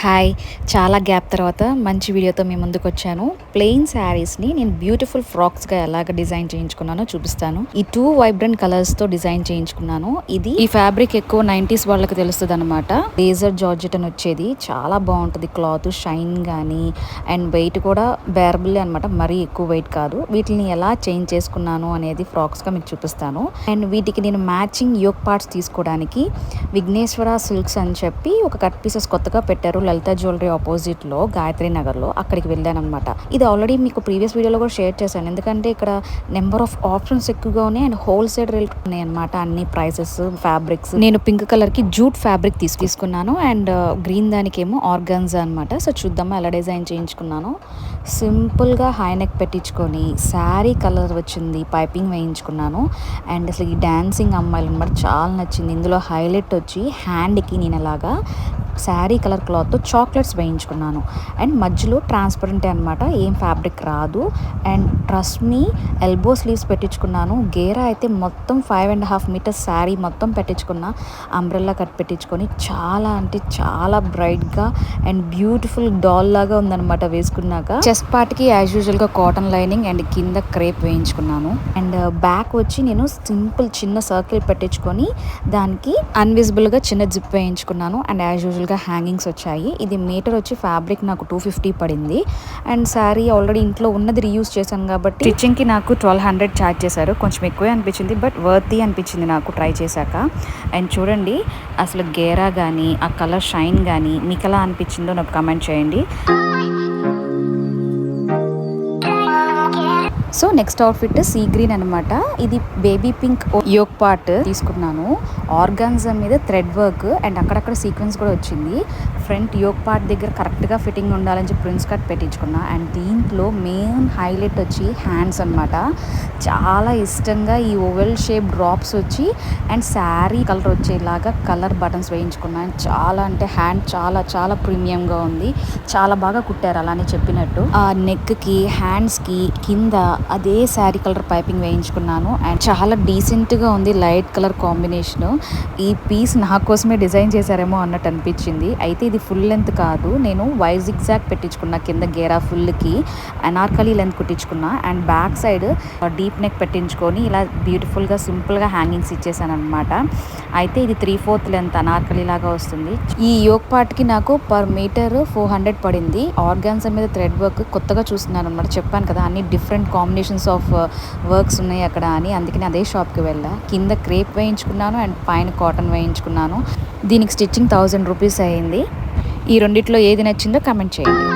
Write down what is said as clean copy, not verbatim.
Hi! చాలా gap తర్వాత మంచి వీడియోతో మీ ముందుకొచ్చాను. ప్లెయిన్ శారీస్‌ని నేను బ్యూటిఫుల్ ఫ్రాక్స్‌గా ఎలాగ డిజైన్ చేయించుకున్నానో చూపిస్తాను. ఈ 2 వైబ్రెంట్ కలర్స్‌తో డిజైన్ చేయించుకున్నాను. ఈ ఫ్యాబ్రిక్ ఎక్కువ 90s వాళ్ళకి తెలుస్తదనమాట. లేజర్ జార్జెట్ అని వచ్చేది. చాలా బావుంటది క్లాత్ షైన్ గానీ అండ్ వెయిట్ కూడా బేరబుల్లే అనమాట. మరీ ఎక్కువ వెయిట్ కాదు. వీటిని ఎలా చేంజ్ చేసుకున్నాను అనేది ఫ్రాక్స్‌గా మీకు చూపిస్తాను. అండ్ వీటికి నేను మ్యాచింగ్ యోక్ పార్ట్స్ తీసుకోవడానికి విఘ్నేశ్వర సిల్క్స్ అని చెప్పి ఒక కట్ పీసెస్ కొత్తగా పెట్టారు. లలిత జ్యువెలరీ ఆపోజిట్లో గాయత్రి నగర్లో అక్కడికి వెళ్ళానమాట. ఇది ఆల్రెడీ మీకు ప్రీవియస్ వీడియోలో కూడా షేర్ చేశాను. ఎందుకంటే ఇక్కడ నెంబర్ ఆఫ్ ఆప్షన్స్ ఎక్కువగా ఉన్నాయి అండ్ హోల్సేల్ రేట్ ఉన్నాయి అనమాట. అన్ని ప్రైసెస్ ఫ్యాబ్రిక్స్. నేను పింక్ కలర్ కి జూట్ ఫ్యాబ్రిక్ తీసుకున్నాను అండ్ గ్రీన్ దానికేమో ఆర్గాన్జా అనమాట. సో చూద్దామా ఎలా డిజైన్ చేయించుకున్నాను. సింపుల్ గా హై నెక్ పెట్టించుకొని శారీ కలర్ వచ్చింది, పైపింగ్ వేయించుకున్నాను. అండ్ అసలు ఈ డాన్సింగ్ అమ్మాయిలు అనమాట చాలా నచ్చింది. ఇందులో హైలైట్ వచ్చి హ్యాండ్కి నేను అలాగా శారీ కలర్ క్లాత్తో చాక్లెట్స్ వేయించుకున్నాను. అండ్ మధ్యలో ట్రాన్స్పరెంటే అనమాట, ఏం ఫ్యాబ్రిక్ రాదు. And trust me elbow sleeves పెట్టించుకున్నాను. గేరా అయితే మొత్తం 5.5 మీటర్స్ శారీ మొత్తం పెట్టించుకున్న. అంబ్రెల్లా కట్ పెట్టించుకొని చాలా అంటే చాలా బ్రైట్గా అండ్ బ్యూటిఫుల్ డాల్ లాగా ఉందన్నమాట వేసుకున్నాక. చెస్ట్ పార్ట్కి యాజ్ యూజువల్గా కాటన్ లైనింగ్ అండ్ కింద క్రేప్ వేయించుకున్నాను. అండ్ బ్యాక్ వచ్చి నేను సింపుల్ చిన్న సర్కిల్ పెట్టించుకొని దానికి అన్విజిబుల్గా చిన్న జిప్ వేయించుకున్నాను. అండ్ యాజ్ యూజువల్గా హ్యాంగింగ్స్ వచ్చాయి. ఇది మీటర్ వచ్చి ఫ్యాబ్రిక్ నాకు 250 పడింది. అండ్ శారీ ఆల్రెడీ ఇంట్లో ఉన్నది రీయూజ్ చేశాను కాబట్టి స్టిచ్చింగ్కి నాకు 1200 ఛార్జ్ చేశారు. కొంచెం ఎక్కువే అనిపించింది బట్ వర్తీ అనిపించింది నాకు ట్రై చేశాక. అండ్ చూడండి అసలు గేరా కానీ ఆ కలర్ షైన్ కానీ మీకు ఎలా అనిపించిందో నాకు కమెంట్ చేయండి. So next outfit sea green అనమాట. ఇది బేబీ పింక్ యోక్ పార్ట్ తీసుకున్నాను. ఆర్గాన్జా మీద థ్రెడ్ వర్క్ అండ్ అక్కడక్కడ సీక్వెన్స్ కూడా వచ్చింది. ఫ్రంట్ యోక్ పార్ట్ దగ్గర కరెక్ట్గా ఫిట్టింగ్ ఉండాలని చెప్పి ప్రిన్స్ కట్ పెట్టించుకున్నా. అండ్ దీంట్లో మెయిన్ హైలైట్ వచ్చి హ్యాండ్స్ అనమాట. చాలా ఇష్టంగా ఈ ఓవెల్ షేప్ డ్రాప్స్ వచ్చి అండ్ శారీ కలర్ వచ్చేలాగా కలర్ బటన్స్ వేయించుకున్నాను. చాలా అంటే హ్యాండ్ చాలా చాలా ప్రీమియంగా ఉంది. చాలా బాగా కుట్టారు అలానే చెప్పినట్టు. ఆ నెక్కి హ్యాండ్స్కి కింద అదే శారీ కలర్ పైపింగ్ వేయించుకున్నాను. అండ్ చాలా డీసెంట్గా ఉంది లైట్ కలర్ కాంబినేషన్. ఈ పీస్ నా కోసమే డిజైన్ చేశారేమో అన్నట్టు అనిపించింది. అయితే ఇది ఫుల్ లెంత్ కాదు, నేను వైజ్ జిగ్జాగ్ పెట్టించుకున్నా. కింద గేరా ఫుల్కి అనార్కలి లెంత్ కుట్టించుకున్నా. And back side deep neck పెట్టించుకొని ఇలా బ్యూటిఫుల్గా సింపుల్గా హ్యాంగింగ్స్ ఇచ్చేసాను అనమాట. అయితే ఇది 3/4 లెంత్ అనార్కలి లాగా వస్తుంది. ఈ యోక్ పార్ట్కి నాకు పర్ మీటర్ 400 పడింది. ఆర్గాన్జా మీద థ్రెడ్ వర్క్ కొత్తగా చూస్తున్నాను అనమాట. చెప్పాను కదా అన్ని డిఫరెంట్ కాంబినేషన్స్ ఆఫ్ వర్క్స్ ఉన్నాయి అక్కడ అని. అందుకని అదే షాప్కి వెళ్ళా. కింద క్రేప్ వేయించుకున్నాను అండ్ పైన కాటన్ వేయించుకున్నాను. దీనికి స్టిచ్చింగ్ 1000 రూపీస్ అయ్యింది. ఈ రెండిట్లో ఏది నచ్చిందో కమెంట్ చేయండి.